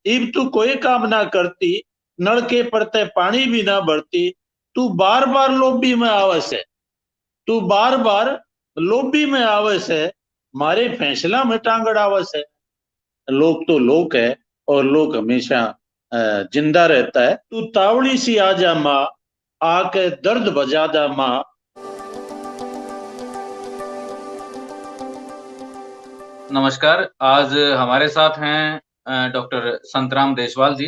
इब तू कोई काम ना करती, नल के परते पानी भी ना भरती, तू बार बार लोभी में आवस है, तू बार बार लोभी में आवस है, मारे फैसला में टांगड़ आवस है। लोक तो लोक है और लोक हमेशा जिंदा रहता है। तू तावड़ी सी आ जा माँ, आके दर्द बजा दा माँ। नमस्कार। आज हमारे साथ हैं डॉक्टर संतराम देशवाल जी,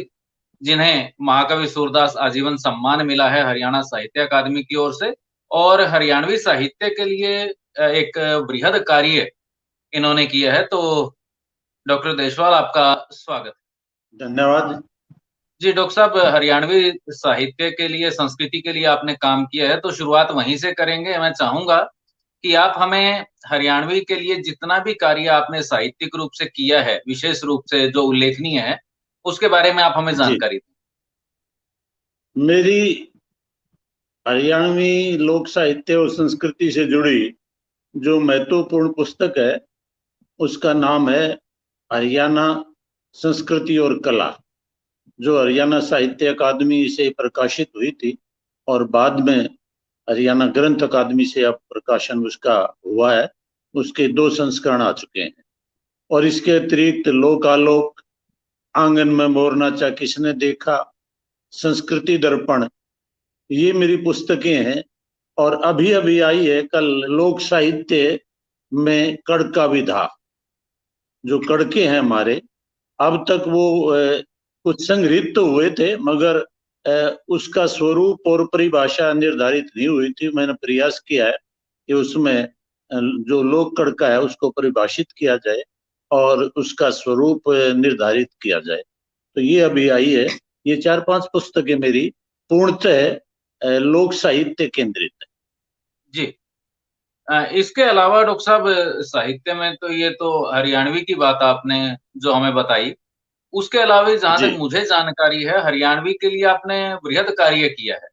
जिन्हें महाकवि सूरदास आजीवन सम्मान मिला है हरियाणा साहित्य अकादमी की ओर से। और हरियाणवी साहित्य के लिए एक बृहद कार्य इन्होंने किया है। तो डॉक्टर देशवाल, आपका स्वागत धन्यवाद। है जी। डॉक्टर साहब, हरियाणवी साहित्य के लिए, संस्कृति के लिए आपने काम किया है, तो शुरुआत वहीं से करेंगे। मैं चाहूंगा कि आप हमें हरियाणवी के लिए जितना भी कार्य आपने साहित्यिक रूप से किया है, विशेष रूप से जो उल्लेखनीय है, उसके बारे में आप हमें जी, जानकारी दें। मेरी हरियाणवी लोक साहित्य और संस्कृति से जुड़ी जो महत्वपूर्ण पुस्तक है उसका नाम है हरियाणा संस्कृति और कला, जो हरियाणा साहित्य अकादमी से प्रकाशित हुई थी और बाद में हरियाणा ग्रंथ अकादमी से अब प्रकाशन उसका हुआ है। उसके दो संस्करण आ चुके हैं। और इसके अतिरिक्त लोक आलोक, आंगन में मोर नाचा किसने देखा, संस्कृति दर्पण, ये मेरी पुस्तकें हैं। और अभी अभी आई है कल लोक साहित्य में कड़का विधा, जो कड़के हैं हमारे, अब तक वो कुछ संग्रहित तो हुए थे मगर उसका स्वरूप और परिभाषा निर्धारित नहीं हुई थी। मैंने प्रयास किया है कि उसमें जो लोक कड़का है उसको परिभाषित किया जाए और उसका स्वरूप निर्धारित किया जाए। तो ये अभी आई है। ये 4-5 पुस्तकें मेरी पूर्णतः लोक साहित्य केंद्रित है। जी। इसके अलावा डॉक्टर साहब, साहित्य में तो ये तो हरियाणवी की बात आपने जो हमें बताई, उसके अलावा जहां जी तक मुझे जानकारी है, हरियाणवी के लिए आपने बृहद कार्य किया है।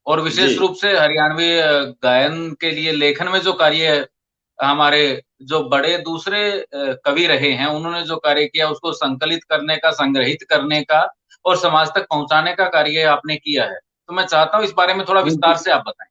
और जी विशेष रूप से हरियाणवी गायन के लिए लेखन में जो कार्य हमारे जो बड़े दूसरे कवि रहे हैं, उन्होंने जो कार्य किया उसको संकलित करने का, संग्रहित करने का और समाज तक पहुंचाने का कार्य आपने किया है। तो मैं चाहता हूँ इस बारे में थोड़ा विस्तार से आप बताएं।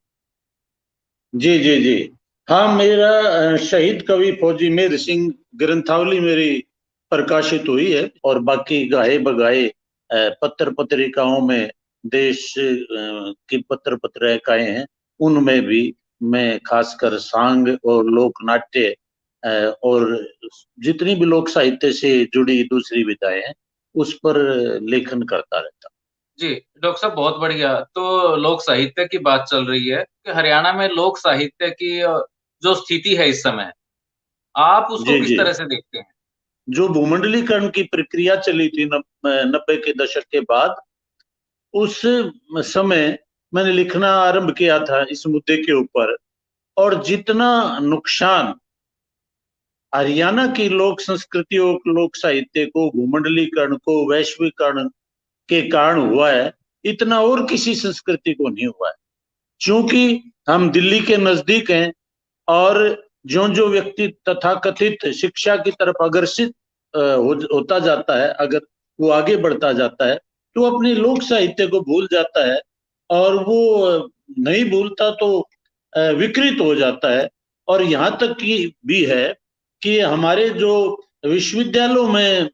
जी जी जी। हाँ, मेरा शहीद कवि फौजी मेहर सिंह ग्रंथावली मेरी प्रकाशित हुई है और बाकी गाए बगाए पत्र पत्रिकाओं में देश की पत्र पत्रिकाएं हैं, उनमें भी मैं खासकर सांग और लोक नाट्य और जितनी भी लोक साहित्य से जुड़ी दूसरी विधाएं हैं उस पर लेखन करता रहता जी डॉक्टर साहब, बहुत बढ़िया। तो लोक साहित्य की बात चल रही है कि हरियाणा में लोक साहित्य की जो स्थिति है इस समय, आप हूँ। उसको जी किस जी। तरह से देखते हैं? जो भूमंडलीकरण की प्रक्रिया चली थी 90 के दशक के बाद, उस समय मैंने लिखना आरंभ किया था इस मुद्दे के ऊपर। और जितना नुकसान हरियाणा की लोक संस्कृति और लोक साहित्य को, भूमंडलीकरण को, वैश्वीकरण के कारण हुआ है, इतना और किसी संस्कृति को नहीं हुआ है। क्योंकि हम दिल्ली के नजदीक हैं और जो जो व्यक्ति तथाकथित शिक्षा की तरफ अग्रसित होता जाता है, अगर वो आगे बढ़ता जाता है तो अपने लोक साहित्य को भूल जाता है। और वो नहीं भूलता तो विकृत हो जाता है। और यहाँ तक की भी है कि हमारे जो विश्वविद्यालयों में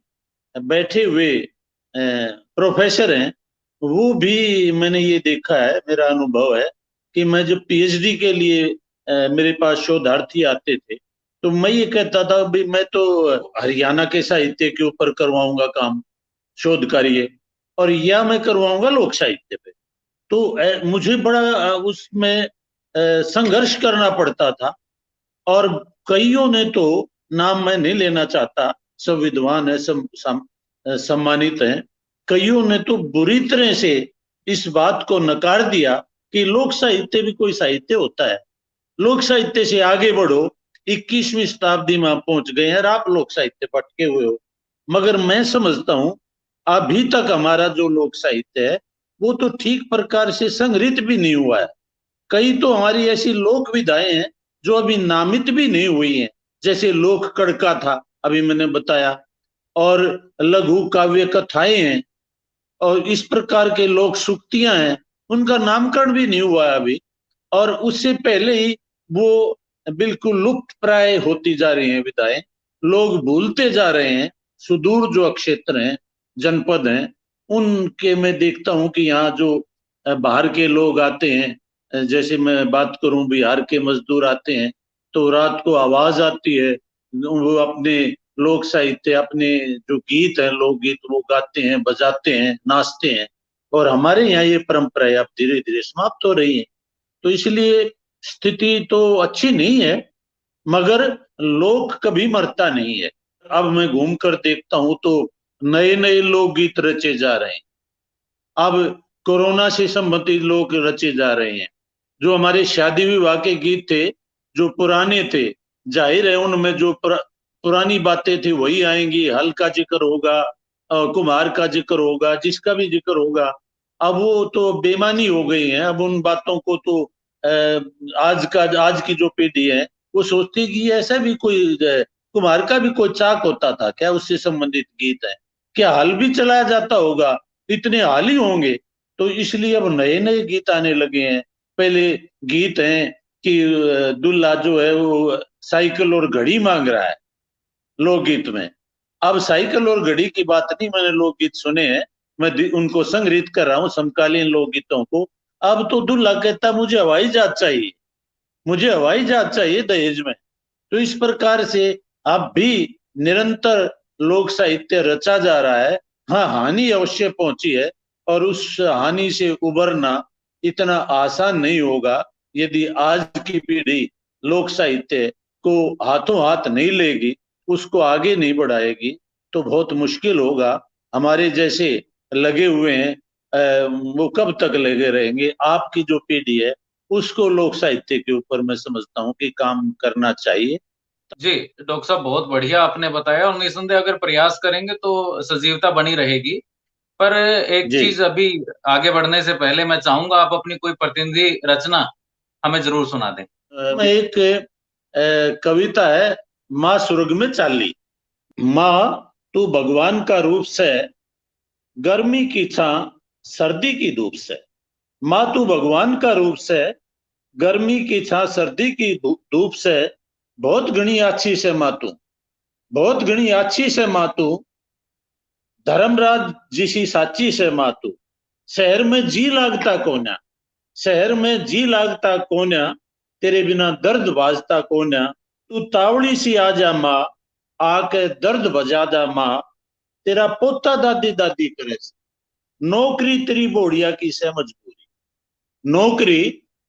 बैठे हुए प्रोफेसर हैं, वो भी, मैंने ये देखा है, मेरा अनुभव है कि मैं जब पीएचडी के लिए मेरे पास शोधार्थी आते थे तो मैं ये कहता था भी मैं तो हरियाणा के साहित्य के ऊपर करवाऊंगा काम, शोध कार्य, और या मैं करवाऊंगा लोक साहित्य पे। तो मुझे बड़ा उसमें संघर्ष करना पड़ता था। और कईयों ने तो, नाम मैं नहीं लेना चाहता, सब विद्वान है, सम्मानित हैं, कईयों ने तो बुरी तरह से इस बात को नकार दिया कि लोक साहित्य भी कोई साहित्य होता है, लोक साहित्य से आगे बढ़ो, 21वीं शताब्दी में आप पहुंच गए हैं और आप लोक साहित्य भटके हुए हो। मगर मैं समझता हूं अभी तक हमारा जो लोक साहित्य है वो तो ठीक प्रकार से संग्रहित भी नहीं हुआ है। कई तो हमारी ऐसी लोक विधाएं हैं जो अभी नामित भी नहीं हुई हैं, जैसे लोक कड़का था, अभी मैंने बताया। और लघु काव्य कथाएं हैं और इस प्रकार के लोक सूक्तियां हैं, उनका नामकरण भी नहीं हुआ है अभी। और उससे पहले ही वो बिल्कुल लुप्त प्राय होती जा रही हैं विधाएं, लोग भूलते जा रहे हैं। सुदूर जो क्षेत्र हैं, जनपद हैं, उनके मैं देखता हूं कि यहाँ जो बाहर के लोग आते हैं, जैसे मैं बात करूं बिहार के मजदूर आते हैं, तो रात को आवाज आती है, वो अपने लोक साहित्य, अपने जो गीत है, लोकगीत, वो गाते हैं, बजाते हैं, नाचते हैं। और हमारे यहाँ ये परंपराएं अब धीरे धीरे समाप्त हो रही है। तो इसलिए स्थिति तो अच्छी नहीं है, मगर लोक कभी मरता नहीं है। अब मैं घूम कर देखता हूं तो नए नए लोकगीत रचे जा रहे हैं। अब कोरोना से संबंधित लोग रचे जा रहे हैं। जो हमारे शादी विवाह के गीत थे, जो पुराने थे, जाहिर है उनमें जो पुरानी बातें थी वही आएंगी। हल का जिक्र होगा, कुम्हार का जिक्र होगा, जिसका भी जिक्र होगा। अब वो तो बेमानी हो गई है। अब उन बातों को तो आज की जो पीढ़ी है वो सोचती है कि ऐसा भी कोई कुम्हार का भी कोई चाक होता था क्या, उससे संबंधित गीत है क्या, हल भी चलाया जाता होगा, इतने हाल ही होंगे। तो इसलिए अब नए नए गीत आने लगे हैं। पहले गीत हैं कि दूल्हा जो है वो साइकिल और घड़ी मांग रहा है लोकगीत में। अब साइकिल और घड़ी की बात नहीं, मैंने लोकगीत सुने हैं, मैं उनको संग्रहित कर रहा हूँ समकालीन लोकगीतों को। अब तो दूल्हा कहता मुझे हवाई जहाज चाहिए, मुझे हवाई जहाज चाहिए दहेज में। तो इस प्रकार से अब भी निरंतर लोक साहित्य रचा जा रहा है। हाँ, हानि अवश्य पहुंची है, और उस हानि से उबरना इतना आसान नहीं होगा। यदि आज की पीढ़ी लोक साहित्य को हाथों हाथ नहीं लेगी, उसको आगे नहीं बढ़ाएगी, तो बहुत मुश्किल होगा। हमारे जैसे लगे हुए हैं, वो कब तक लगे रहेंगे। आपकी जो पीढ़ी है उसको लोक साहित्य के ऊपर मैं समझता हूँ कि काम करना चाहिए। जी, डॉक्टर साहब बहुत बढ़िया आपने बताया, और निसंदेह अगर प्रयास करेंगे तो सजीवता बनी रहेगी। पर एक जी, चीज अभी आगे बढ़ने से पहले मैं चाहूंगा आप अपनी कोई प्रतिनिधि रचना हमें जरूर सुना दें। में एक कविता है, माँ स्वर्ग में चाली। माँ तू भगवान का रूप से, गर्मी की छा सर्दी की धूप से। माँ तू भगवान का रूप से, गर्मी की छा सर्दी की धूप से। बहुत घनी अच्छी से माँ तू, बहुत घनी अच्छी से माँ तू, धर्मराज जिसी साची से माँ तू। शहर में जी लागता कोन्या, शहर में जी लागता कोन्या, तेरे बिना दर्द बाजता कोन्या। तू तावड़ी सी आ जा माँ, आके दर्द बजा जा माँ। तेरा पोता दादी दादी करे से, नौकरी तेरी बोड़िया की सह मजबूरी, नौकरी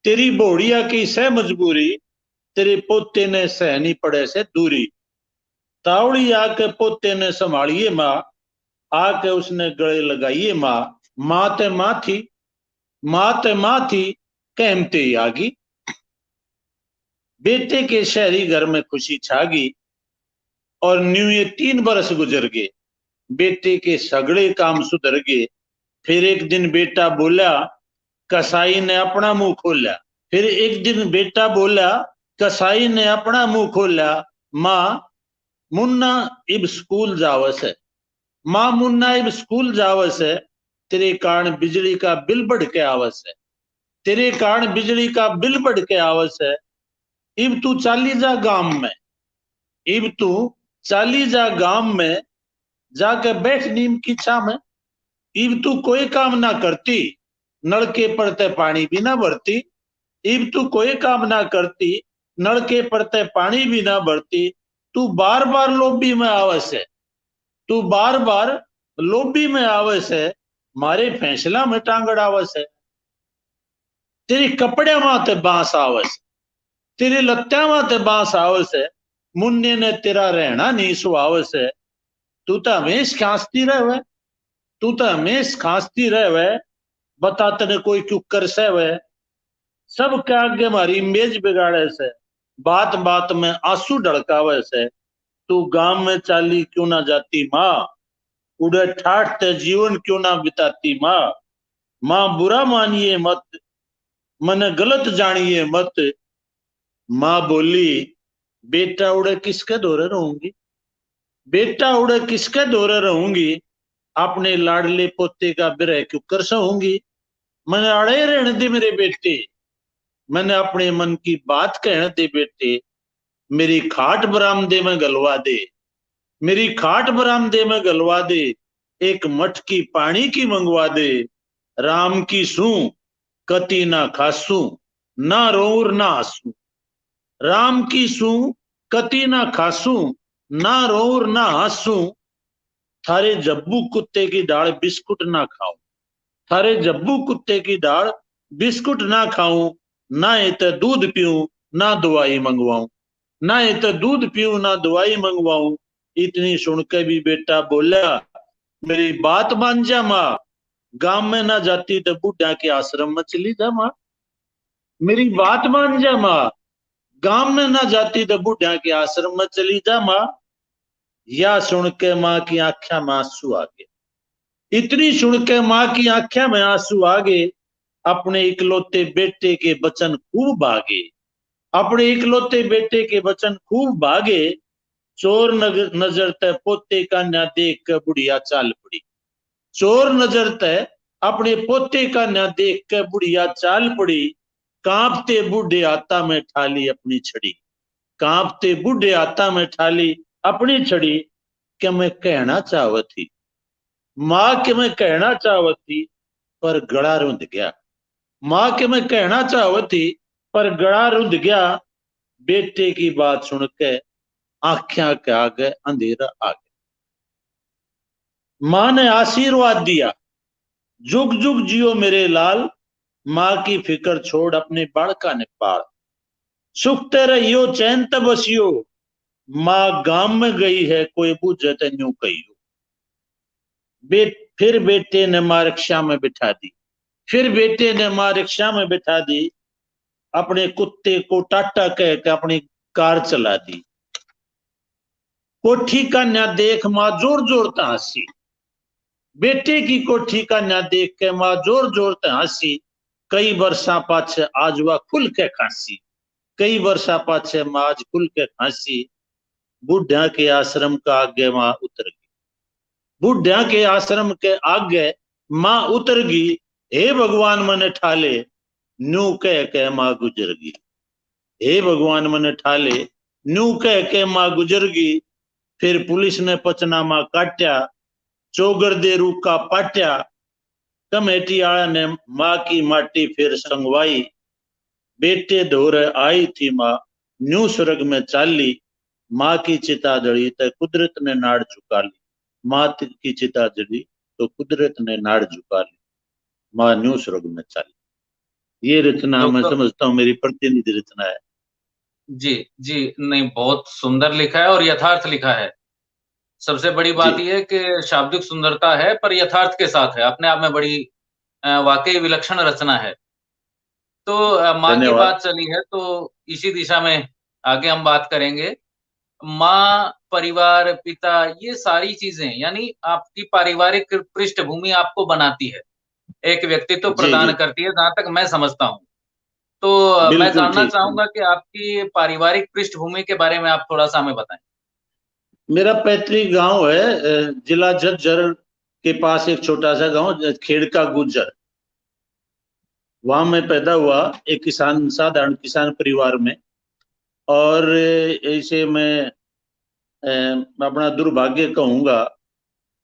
तेरी बोड़िया की सह मजबूरी। तेरे पोते ने सहनी पड़े से दूरी। तावड़ी आके पोते ने संभालिए माँ, आके उसने गले लगाइए माँ। माँ ते माँ थी, माँ ते माँ थी, कहमते ही आगी। बेटे के शहरी घर में खुशी छागी, और न्यू ये 3 बरस गुजर गए। बेटे के सगड़े काम सुधर गए। फिर एक दिन बेटा बोला, कसाई ने अपना मुंह खोला। फिर एक दिन बेटा बोला, कसाई ने अपना मुंह खोला। माँ मुन्ना इब स्कूल जावस है, माँ मुन्ना इब स्कूल जावस है। तेरे कारण बिजली का बिल बढ़ के आवस है, तेरे कारण बिजली का बिल बढ़ के आवस है। इब तू चाली जा गांव में, इब तू चाली जा गांव में, जाके बैठ नीम की छा में। इब तू कोई काम ना करती, नलके पड़ते पानी भी ना भरती। इब तू कोई काम ना करती, नलके पड़ते पानी भी ना भरती। तू बार बार लोबी में आवस है, तू बार बार लोबी में आवस है। मारे फैसला में टांगड़ आवस है। तेरे कपड़े माते बांस आवस, तेरे लत्या माते बांस आवस है। मुन्ने ने तेरा रहना नहीं सुहावस है। तू तो हमेश खांसती रहे, तू तो हमेश खांसती रहे। बता तने कोई क्यों कर से वह, सब के आगे हमारी इमेज बिगाड़े से। बात बात में आंसू ढड़कावे से। तू गांव में चाली क्यों ना जाती माँ, उड़े ठाठ ते जीवन क्यों ना बिताती माँ। माँ बुरा मानिए मत, मन गलत जानिए मत। माँ बोली, बेटा उड़े किसके दौरे रहूंगी, बेटा उड़े किसके दौरे रहूंगी, अपने लाडले पोते का बिरह क्यों कर सहूंगी। मैंने अड़े रहने दे मेरे बेटे, मैंने अपने मन की बात कहने दे बेटे। मेरी खाट बरामदे में गलवा दे, मेरी खाट बरामदे में गलवा दे, एक मटकी पानी की मंगवा दे। राम की सू कति ना खासू, ना रोर ना हंसू। राम की सू कति ना खासू, ना रोर ना हंसू। थारे जब्बू कुत्ते की दाढ़ बिस्कुट ना खाऊं, थारे जब्बू कुत्ते की दाढ़ बिस्कुट ना खाऊं। ना तो दूध पीऊं, ना दवाई मंगवाऊं, ना तो दूध पीऊं ना दवाई मंगवाऊं। इतनी सुन के भी बेटा बोला, मेरी बात मान जा माँ, गांव में ना जाती तो बुढ़ा के आश्रम में चली जा माँ। मेरी बात मान जा माँ, गांव में ना जाती तो बुढ़ा के आश्रम में चली जा माँ। या सुन के माँ की आंखों में आंसू आ गए, इतनी सुन के माँ की आंखों में आंसू आ गए। अपने इकलौते बेटे के वचन खूब भागे, अपने इकलौते बेटे के वचन खूब भागे। चोर नजर तय पोते का न्या देख के बुढ़िया चाल पड़ी, चोर नजर तय अपने पोते का न्या देख के बुढ़िया चाल पड़ी। कांपते बूढ़े आता में ठाली अपनी छड़ी, कांपते बूढ़े आता में ठाली अपनी छड़ी। कि मैं कहना चाहत थी माँ, के मैं कहना चाहत थी पर गला रुंध गया। माँ के मैं कहना चाहत थी पर गला रुंध गया। बेटे की बात सुन के आंखें के आगे अंधेरा आ गया। माँ ने आशीर्वाद दिया, जुग जुग जियो मेरे लाल। माँ की फिक्र छोड़ अपने बाड़का ने पाल, सुखते रहियो चैन तब बसियो। माँ गांव में गई है कोई बूझे तो न्यू कहियो। फिर बेटे ने माँ रिक्शा में बिठा दी, फिर बेटे ने माँ रिक्शा में बिठा दी। अपने कुत्ते को टाटा कह के अपनी कार चला दी। कोठी का न्या देख माँ जोर जोर से हंसी, बेटे की कोठी का न्या देख के माँ जोर जोर से हंसी। कई वर्षा पाछे आज वह खुल के खांसी, कई वर्षा पाछे माँ आज खुल के खांसी। बुढ़ा के आश्रम का आगे माँ उतर गई, बुढ़ा के आश्रम के आगे माँ उतर गई। हे भगवान मन ठाले, न्यू कह के माँ गुजर गई। हे भगवान मन ठाले, न्यू कह के माँ गुजर गई। फिर पुलिस ने पचनामा काट्या, चौगर दे रूका पाट्या। कमेटी आया ने माँ की माटी फिर संगवाई। बेटे धोरे आई थी माँ, न्यू स्वर्ग में चाली। माँ की चिता जड़ी तो कुदरत ने नाड़ झुका ली, माँ की चिता जड़ी तो कुदरत ने नाड़ झुका ली। माँ न्यू स्वर्ग में चाली। ये रचना मैं डॉक्टर समझता हूँ मेरी प्रतिनिधि रचना है। जी, जी, नहीं बहुत सुंदर लिखा है और यथार्थ लिखा है। सबसे बड़ी जी बात ये है कि शाब्दिक सुंदरता है पर यथार्थ के साथ है, अपने आप में बड़ी वाक़ई विलक्षण रचना है। तो माँ की धन्यवाद। बात चली है तो इसी दिशा में आगे हम बात करेंगे। माँ, परिवार, पिता ये सारी चीज़ें यानी आपकी पारिवारिक पृष्ठभूमि आपको बनाती है, एक व्यक्तित्व जी प्रदान जी करती है जहाँ तक मैं समझता हूँ। तो मैं बिल्कुल जानना ठीक। चाहूँगा कि आपकी पारिवारिक पृष्ठभूमि के बारे में आप थोड़ा-सा हमें बताएँ? मेरा पैतृक गांव है जिला झज्जर के पास एक छोटा सा गांव खेड़का गुज्जर। वहां मैं पैदा हुआ एक किसान, साधारण किसान परिवार में। और ऐसे मैं अपना दुर्भाग्य कहूंगा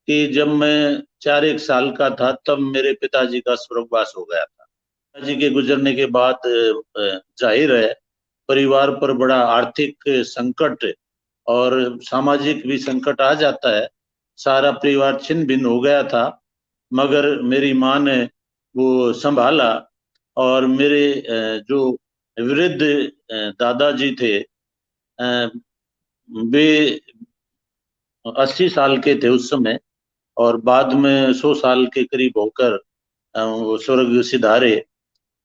कि जब मैं 4 एक साल का था तब मेरे पिताजी का स्वर्गवास हो गया था। पिताजी के गुजरने के बाद जाहिर है परिवार पर बड़ा आर्थिक संकट और सामाजिक भी संकट आ जाता है। सारा परिवार छिन्न भिन्न हो गया था, मगर मेरी माँ ने वो संभाला। और मेरे जो वृद्ध दादाजी थे, वे 80 साल के थे उस समय, और बाद में 100 साल के करीब होकर वो स्वर्ग सिधारे।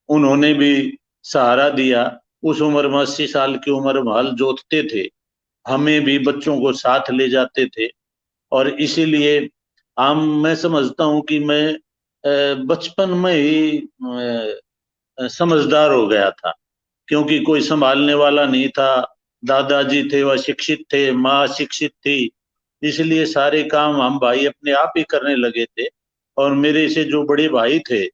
उन्होंने भी सहारा दिया। उस उम्र में 80 साल की उम्र में हल जोतते थे, हमें भी बच्चों को साथ ले जाते थे। और इसीलिए हम मैं समझता हूँ कि मैं बचपन में ही समझदार हो गया था, क्योंकि कोई संभालने वाला नहीं था। दादाजी थे वह शिक्षित थे, माँ शिक्षित थी, इसलिए सारे काम हम भाई अपने आप ही करने लगे थे। और मेरे से जो बड़े भाई थे,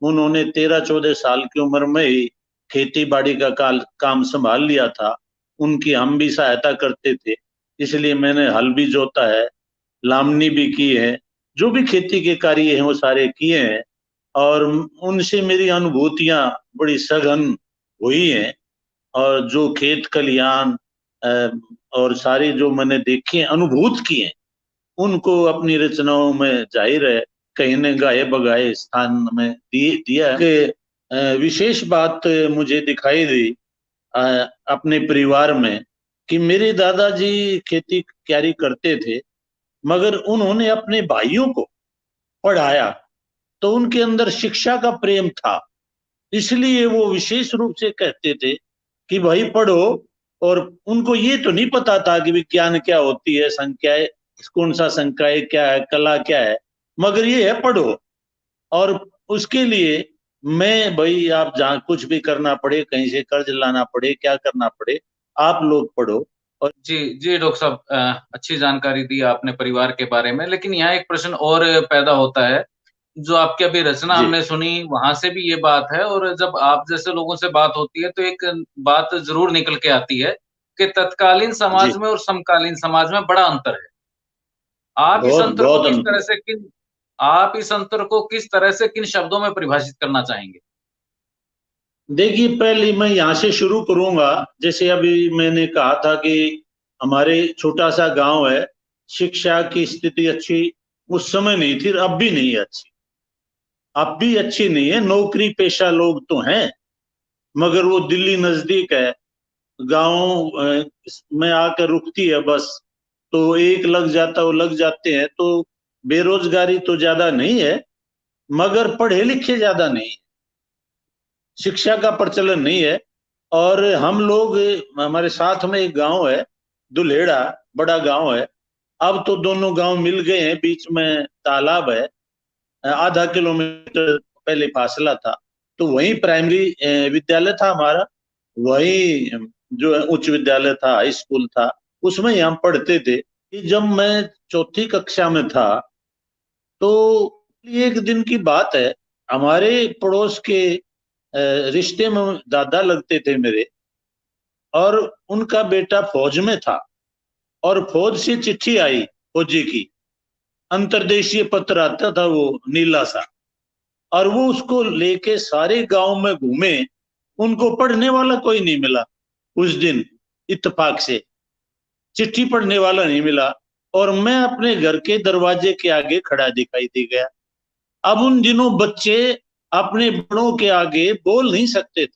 उन्होंने 13-14 साल की उम्र में ही खेती बाड़ी का काम संभाल लिया था। उनकी हम भी सहायता करते थे, इसलिए मैंने हल भी जोता है, लामनी भी की है, जो भी खेती के कार्य हैं वो सारे किए हैं। और उनसे मेरी अनुभूतियां बड़ी सघन हुई हैं। और जो खेत खलिहान और सारी जो मैंने देखी है, अनुभूत की है, उनको अपनी रचनाओं में जाहिर है कहीं ने गाए बगाए स्थान में दिया है। कि विशेष बात मुझे दिखाई दी अ, अपने परिवार में, कि मेरे दादाजी खेती क्यारी करते थे, मगर उन्होंने अपने भाइयों को पढ़ाया, तो उनके अंदर शिक्षा का प्रेम था। इसलिए वो विशेष रूप से कहते थे कि भाई पढ़ो। और उनको ये तो नहीं पता था कि विज्ञान क्या होती है, संख्याएं कौन सा संख्या है, क्या है, कला क्या है, मगर ये है पढ़ो। और उसके लिए मैं भाई, आप जहाँ कुछ भी करना पड़े, कहीं से कर्ज लाना पड़े, क्या करना पड़े, आप लोग पढ़ो। और जी जी डॉक्टर साहब, अच्छी जानकारी दी आपने परिवार के बारे में, लेकिन यहाँ एक प्रश्न और पैदा होता है। जो आपकी अभी रचना जी हमने सुनी, वहां से भी ये बात है, और जब आप जैसे लोगों से बात होती है तो एक बात जरूर निकल के आती है कि तत्कालीन जी, समाज में और समकालीन समाज में बड़ा अंतर है। आप इस बहुत अंतर को बहुत किस तरह अंतर। से किन आप इस अंतर को किस तरह से किन शब्दों में परिभाषित करना चाहेंगे? देखिए, पहले मैं यहाँ से शुरू करूंगा। जैसे अभी मैंने कहा था कि हमारे छोटा सा गांव है, शिक्षा की स्थिति अच्छी उस समय नहीं थी, अब भी नहीं है अच्छी। अब भी अच्छी नहीं है, नौकरी पेशा लोग तो हैं, मगर वो दिल्ली नजदीक है, गांव में आकर रुकती है बस। तो एक लग जाता, वो लग जाते हैं, तो बेरोजगारी तो ज्यादा नहीं है, मगर पढ़े लिखे ज्यादा नहीं है, शिक्षा का प्रचलन नहीं है। और हम लोग, हमारे साथ में एक गांव है दुल्हेड़ा, बड़ा गांव है। अब तो दोनों गांव मिल गए हैं, बीच में तालाब है, आधा किलोमीटर पहले फासला था। तो वहीं प्राइमरी विद्यालय था हमारा, वहीं जो है उच्च विद्यालय था, हाई स्कूल था, उसमें ही हम पढ़ते थे। कि जब मैं चौथी कक्षा में था, तो एक दिन की बात है, हमारे पड़ोस के रिश्ते में दादा लगते थे मेरे, और उनका बेटा फौज में था। और फौज से चिट्ठी आई, फौजी की, अंतरदेशीय पत्र आता था वो, नीला सा। और वो उसको लेके सारे गांव में घूमे, उनको पढ़ने वाला कोई नहीं मिला उस दिन, इत्तेफाक से चिट्ठी पढ़ने वाला नहीं मिला। और मैं अपने घर के दरवाजे के आगे खड़ा दिखाई दे गया। अब उन दिनों बच्चे अपने बड़ों के आगे बोल नहीं सकते थे।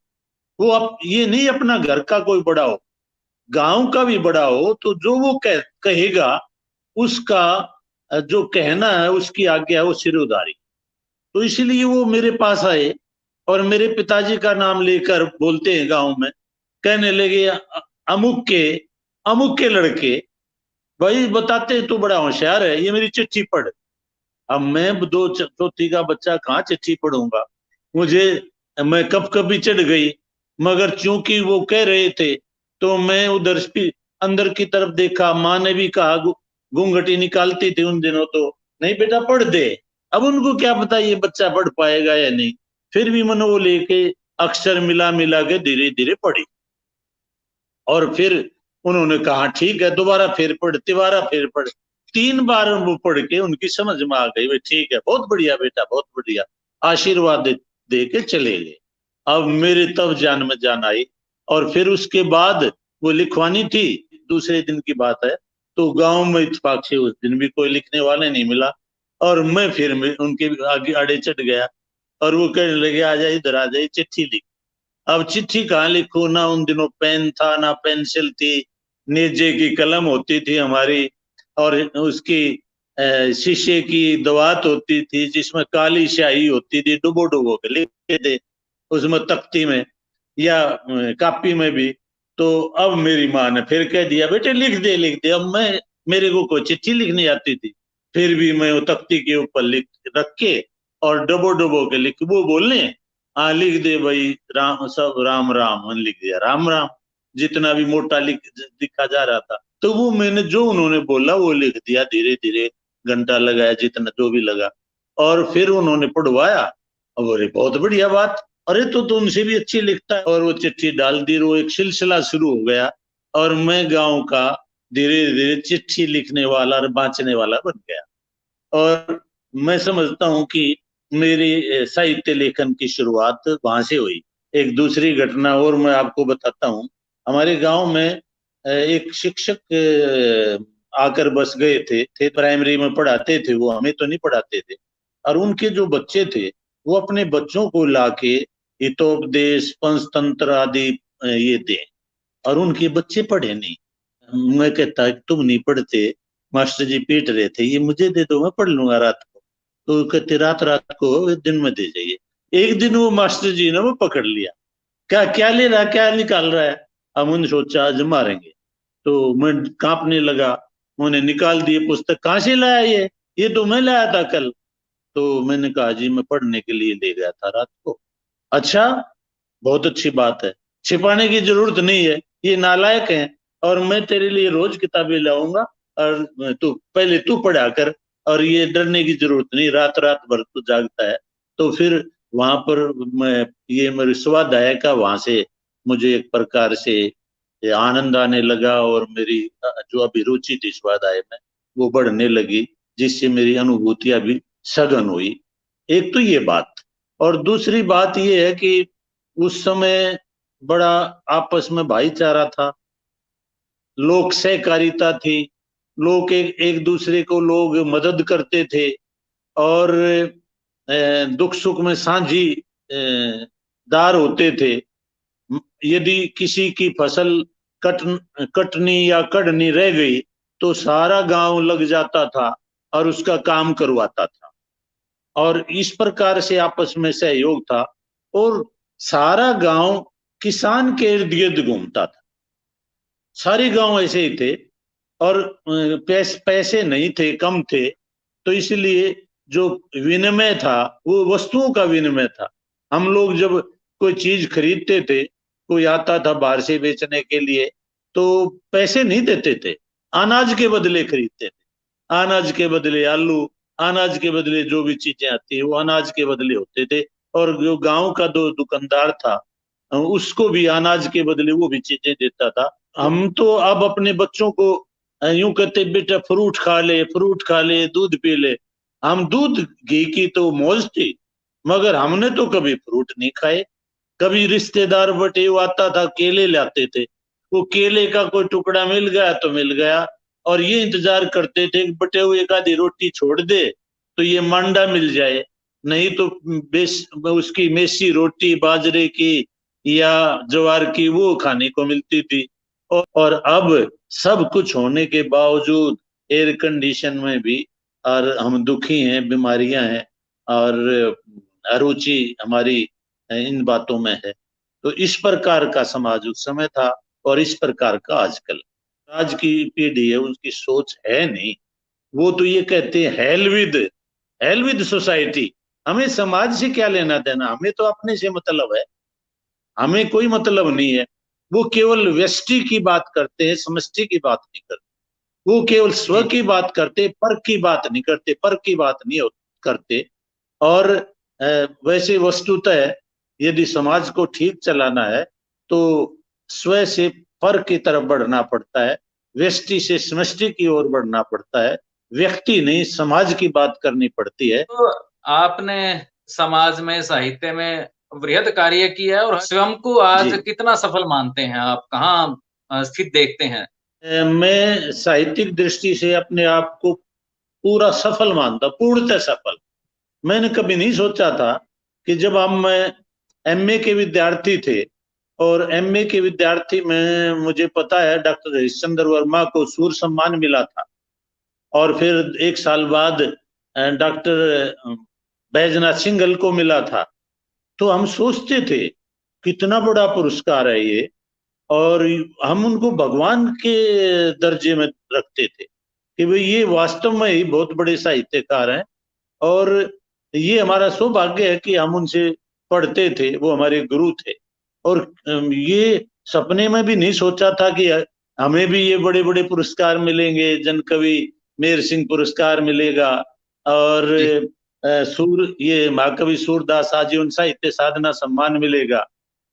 वो अब ये नहीं अपना घर का कोई बड़ा हो, गांव का भी बड़ा हो, तो जो वो कहेगा, उसका जो कहना है, उसकी आज्ञा है, वो सिर उधारी। तो इसलिए वो मेरे पास आए, और मेरे पिताजी का नाम लेकर बोलते हैं गांव में, कहने लगे, अमुक के अमुक के लड़के, भाई बताते तू बड़ा होशियार है, ये मेरी चिट्ठी पढ़। अब मैं दो चौथी का बच्चा कहाँ चिट्ठी पढ़ूंगा, मुझे, मैं कब कभी चढ़ गई। मगर चूंकि वो कह रहे थे, तो मैं उधर अंदर की तरफ देखा। माँ ने भी कहा, घूंघटी निकालती थी उन दिनों, तो नहीं बेटा पढ़ दे। अब उनको क्या पता ये बच्चा पढ़ पाएगा या नहीं, फिर भी मैंने वो लेके अक्षर मिला मिला के धीरे धीरे पढ़ी। और फिर उन्होंने कहा ठीक है, दोबारा फिर पढ़, तिबारा फिर पढ़। 3 बार वो पढ़ के उनकी समझ में आ गई, वे ठीक है, बहुत बढ़िया बेटा, बहुत बढ़िया, आशीर्वाद दे के चले गए। अब मेरे तब जान में जान आई। और फिर उसके बाद वो लिखवानी थी, दूसरे दिन की बात है, तो गांव में इत्तेफाक से उस दिन भी कोई लिखने वाले नहीं मिला। और मैं फिर उनके आगे आड़े चढ़ गया, और वो कहने लगे, आ जा इधर, आ जा, चिट्ठी लिख। अब चिट्ठी कहाँ लिखूं, ना उन दिनों पेन था, ना पेंसिल थी, नेजे की कलम होती थी हमारी। और उसकी शीशे की दवात होती थी, जिसमें काली स्याही होती थी, डुबो डुबो के लिखते थे उसमें, तख्ती में या कापी में भी। तो अब मेरी माँ ने फिर कह दिया, बेटे लिख दे लिख दे। अब मैं, मेरे को कोई चिट्ठी लिखनी आती थी, फिर भी मैं वो तख्ती के ऊपर लिख रख के, और डबो डबो के लिख, वो बोलने, हाँ लिख दे भाई, राम सब राम राम, मैंने लिख दिया राम राम, जितना भी मोटा लिखा जा रहा था। तो वो मैंने जो उन्होंने बोला वो लिख दिया, धीरे धीरे घंटा लगाया, जितना जो भी लगा, और फिर उन्होंने पढ़वाया। अब अरे बहुत बढ़िया बात, अरे तो उनसे भी अच्छी लिखता है। और वो चिट्ठी डाल दी, वो एक सिलसिला शुरू हो गया, और मैं गांव का धीरे धीरे चिट्ठी लिखने वाला और बांचने वाला बन गया। और मैं समझता हूँ कि मेरी साहित्य लेखन की शुरुआत वहां से हुई। एक दूसरी घटना और मैं आपको बताता हूँ। हमारे गांव में एक शिक्षक आकर बस गए थे प्राइमरी में पढ़ाते थे, वो हमें तो नहीं पढ़ाते थे। और उनके जो बच्चे थे, वो अपने बच्चों को लाके हितोपदेश, पंचतंत्र आदि ये दे, और उनके बच्चे पढ़े नहीं। मैं कहता तुम नहीं पढ़ते, मास्टर जी पीट रहे थे, ये मुझे दे दो मैं पढ़ लूंगा रात को। तो कहते रात रात को दिन में दे जाइए। एक दिन वो मास्टर जी ने वो पकड़ लिया, क्या क्या ले रहा है, क्या निकाल रहा है। हम उन्हें सोचा आज मारेंगे, तो मैं कांपने लगा। उन्हें निकाल दिए पुस्तक, कहाँ से लाया ये तो मैं लाया था कल। तो मैंने कहा जी मैं पढ़ने के लिए ले गया था रात को। अच्छा, बहुत अच्छी बात है, छिपाने की जरूरत नहीं है, ये नालायक हैं, और मैं तेरे लिए रोज किताबें लाऊंगा, और तू पहले तू पढ़ा कर, और ये डरने की जरूरत नहीं, रात रात भर तू जागता है। तो फिर वहां पर मैं ये मेरे स्वाध्याय का वहां से मुझे एक प्रकार से ये आनंद आने लगा, और मेरी जो अभिरुचि थी स्वाध्याय में वो बढ़ने लगी, जिससे मेरी अनुभूतियां भी सघन हुई। एक तो ये बात, और दूसरी बात ये है कि उस समय बड़ा आपस में भाईचारा था, लोक सहकारिता थी, लोग एक दूसरे को लोग मदद करते थे, और दुख सुख में साझी दार होते थे। यदि किसी की फसल कट कटनी या कड़नी रह गई तो सारा गांव लग जाता था और उसका काम करवाता था, और इस प्रकार से आपस में सहयोग था। और सारा गांव किसान के इर्द गिर्द घूमता था, सारे गांव ऐसे ही थे। और पैसे नहीं थे, कम थे, तो इसलिए जो विनिमय था वो वस्तुओं का विनिमय था। हम लोग जब कोई चीज खरीदते थे, कोई आता था बाहर से बेचने के लिए, तो पैसे नहीं देते थे, अनाज के बदले खरीदते थे। अनाज के बदले आलू, अनाज के बदले जो भी चीजें आती है वो अनाज के बदले होते थे। और जो गांव का दो दुकानदार था, उसको भी अनाज के बदले वो भी चीजें देता था। हम तो अब अपने बच्चों को यूं कहते बेटा फ्रूट खा ले, फ्रूट खा ले, दूध पी ले। हम दूध घी की तो मौज थी, मगर हमने तो कभी फ्रूट नहीं खाए। कभी रिश्तेदार बटे वो आता था, केले लाते थे, वो केले का कोई टुकड़ा मिल गया तो मिल गया, और ये इंतजार करते थे कि बटे हुए एक आधी रोटी छोड़ दे तो ये मांडा मिल जाए, नहीं तो बेस उसकी मेसी रोटी बाजरे की या ज्वार की वो खाने को मिलती थी। और अब सब कुछ होने के बावजूद एयर कंडीशन में भी और हम दुखी हैं, बीमारियां हैं, और अरुचि हमारी इन बातों में है। तो इस प्रकार का समाज उस समय था, और इस प्रकार का आजकल आज की पीढ़ी है, उसकी सोच है नहीं। वो तो ये कहते हैं हेल विद सोसाइटी, हमें समाज से क्या लेना देना, हमें तो अपने से मतलब है, हमें कोई मतलब नहीं है। वो केवल व्यष्टि की बात करते हैं, समष्टि की बात नहीं करते। वो केवल स्व जी की बात करते, पर की बात नहीं करते, पर की बात नहीं करते। और वैसे वस्तुतः यदि समाज को ठीक चलाना है तो स्व से पर की तरफ बढ़ना पड़ता है, व्यष्टि से समष्टि की ओर बढ़ना पड़ता है, व्यक्ति नहीं समाज की बात करनी पड़ती है। तो आपने समाज में साहित्य में वृहद कार्य किया है और स्वयं को आज जी, कितना सफल मानते हैं आप, कहाँ स्थित देखते हैं? मैं साहित्यिक दृष्टि से अपने आप को पूरा सफल मानता, पूर्णतः सफल। मैंने कभी नहीं सोचा था कि जब हम एमए के विद्यार्थी थे, और एमए के विद्यार्थी में मुझे पता है डॉक्टर हरिश्चंद्र वर्मा को सूर सम्मान मिला था, और फिर एक साल बाद डॉक्टर बैजनाथ सिंघल को मिला था। तो हम सोचते थे कितना बड़ा पुरस्कार है ये, और हम उनको भगवान के दर्जे में रखते थे कि भाई ये वास्तव में ही बहुत बड़े साहित्यकार हैं। और ये हमारा सौभाग्य है कि हम उनसे पढ़ते थे, वो हमारे गुरु थे। और ये सपने में भी नहीं सोचा था कि हमें भी ये बड़े बड़े पुरस्कार मिलेंगे, जन कवि मेहर सिंह पुरस्कार मिलेगा, और जी। ये महाकवि सूरदास आजीवन साहित्य साधना सम्मान मिलेगा।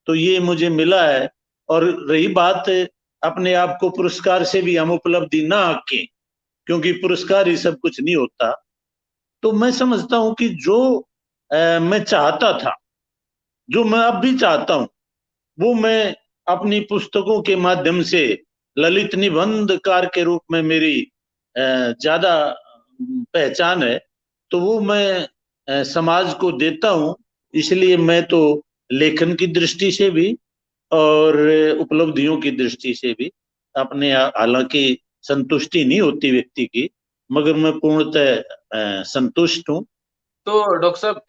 तो ये मुझे मिला है। और रही बात अपने आप को पुरस्कार से भी हम उपलब्धि ना आके, क्योंकि पुरस्कार ही सब कुछ नहीं होता, तो मैं समझता हूं कि जो मैं चाहता था, जो मैं अब भी चाहता हूं, वो मैं अपनी पुस्तकों के माध्यम से, ललित निबंधकार के रूप में मेरी ज्यादा पहचान है, तो वो मैं समाज को देता हूं। इसलिए मैं तो लेखन की दृष्टि से भी और उपलब्धियों की दृष्टि से भी अपने, हालांकि संतुष्टि नहीं होती व्यक्ति की, मगर मैं पूर्णतः संतुष्ट हूँ। तो डॉक्टर साहब,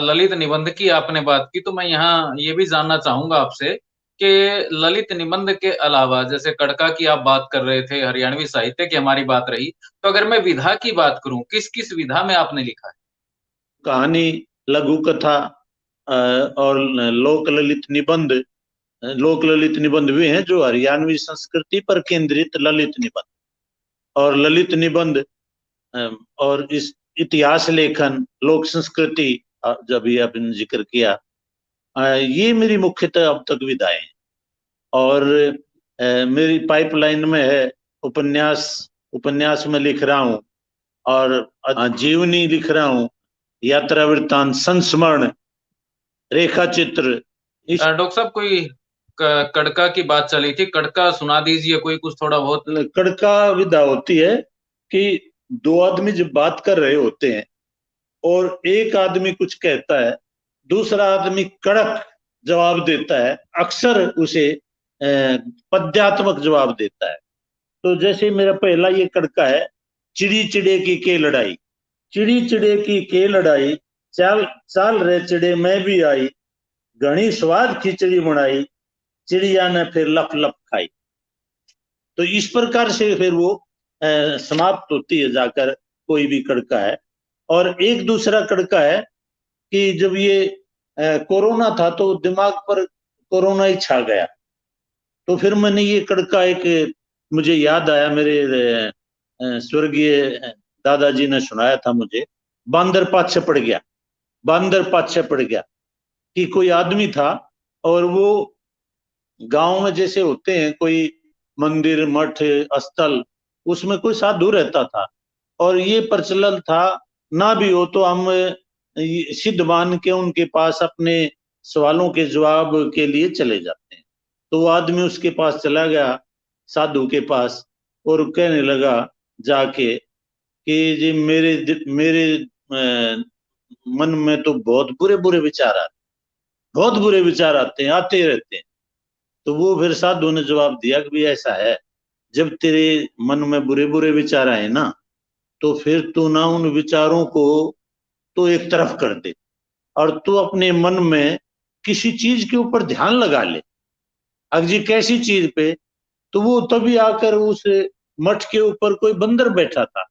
ललित निबंध की आपने बात की, तो मैं यहाँ ये भी जानना चाहूंगा आपसे कि ललित निबंध के अलावा, जैसे कड़का की आप बात कर रहे थे, हरियाणवी साहित्य की हमारी बात रही, तो अगर मैं विधा की बात करूं, किस किस विधा में आपने लिखा है? कहानी, लघु कथा, और लोक ललित निबंध। लोक ललित निबंध वे हैं जो हरियाणवी संस्कृति पर केंद्रित ललित निबंध, और ललित निबंध और इस इतिहास लेखन, लोक संस्कृति, जब ये आपने जिक्र किया, ये मेरी मुख्यतः अब तक विधाएं हैं। और मेरी पाइपलाइन में है उपन्यास। उपन्यास में लिख रहा हूँ, और जीवनी लिख रहा हूँ, यात्रा वृत्तांत, संस्मरण, रेखा चित्र। इस डॉक्टर साहब, कोई कड़का की बात चली थी, कड़का सुना दीजिए कोई कुछ थोड़ा बहुत। कड़का विधा होती है कि दो आदमी जब बात कर रहे होते हैं और एक आदमी कुछ कहता है, दूसरा आदमी कड़क जवाब देता है, अक्सर उसे पद्यात्मक जवाब देता है। तो जैसे मेरा पहला ये कड़का है, चिड़ी चिड़े की के लड़ाई। चिड़ी चिड़े की के लड़ाई, चाल चाल रे चिड़े मैं भी आई, घनी स्वाद खिचड़ी बनाई, चिड़िया ने फिर लप लप खाई। तो इस प्रकार से फिर वो समाप्त होती है जाकर कोई भी कड़का है। और एक दूसरा कड़का है कि जब ये कोरोना था तो दिमाग पर कोरोना ही छा गया, तो फिर मैंने ये कड़का एक, मुझे याद आया, मेरे स्वर्गीय दादाजी ने सुनाया था मुझे, बांदर पाछे पड़ गया। बांदर पाछे पड़ गया कि कोई आदमी था, और वो गांव में जैसे होते हैं कोई मंदिर, मठ, स्थल, उसमें कोई साधु रहता था, और ये प्रचलन था, ना भी हो तो हम सिद्ध मान के उनके पास अपने सवालों के जवाब के लिए चले जाते हैं। तो वो आदमी उसके पास चला गया, साधु के पास, और कहने लगा जाके कि जी मेरे मन में तो बहुत बुरे बुरे विचार आते, बहुत बुरे विचार आते हैं, आते रहते हैं। तो वो फिर साधु ने जवाब दिया कि भी ऐसा है, जब तेरे मन में बुरे बुरे विचार आए ना, तो फिर तू ना उन विचारों को तो एक तरफ कर दे, और तू अपने मन में किसी चीज के ऊपर ध्यान लगा ले। अब जी कैसी चीज पे? तो वो तभी आकर उस मठ के ऊपर कोई बंदर बैठा था,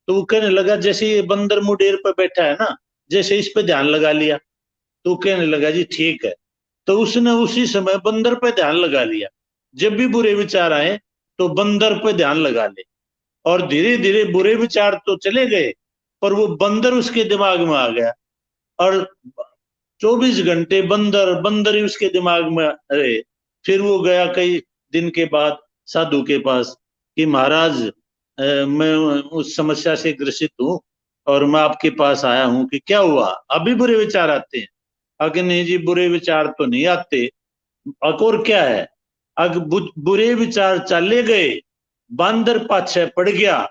तो वो कहने लगा जैसे ये बंदर मुडेर पर बैठा है ना, जैसे इस पे ध्यान लगा लिया। तो कहने लगा जी ठीक है। तो उसने उसी समय बंदर पे ध्यान लगा लिया। जब भी बुरे विचार आए तो बंदर पे ध्यान लगा ले, और धीरे धीरे बुरे विचार तो चले गए, पर वो बंदर उसके दिमाग में आ गया, और 24 घंटे बंदर बंदर ही उसके दिमाग में रहे। फिर वो गया कई दिन के बाद साधु के पास कि महाराज, मैं उस समस्या से ग्रसित हूँ, और मैं आपके पास आया हूँ कि क्या हुआ, अभी बुरे विचार आते हैं? अगर नहीं जी, बुरे विचार तो नहीं आते, और क्या है? अगर बुरे विचार चले गए, बंदर पाछे पड़ गया,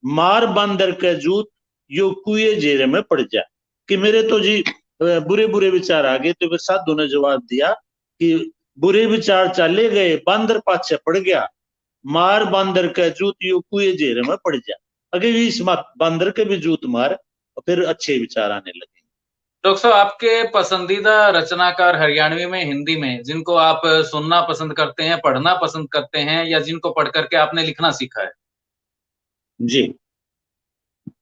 मार बंदर के जूत, यो कुए जेरे में पड़ जा। कि मेरे तो जी बुरे बुरे विचार आ गए। तो फिर साधु ने जवाब दिया कि बुरे विचार चले गए, बंदर पाछे पड़ गया, मार बंदर के जूत, यो कुए जेरे में पड़ जा। अगर इस बंदर के भी जूत मार, फिर अच्छे विचार आने लगे। डॉक्टर साहब, आपके पसंदीदा रचनाकार हरियाणवी में, हिंदी में, जिनको आप सुनना पसंद करते हैं, पढ़ना पसंद करते हैं, या जिनको पढ़ करके आपने लिखना सीखा है? जी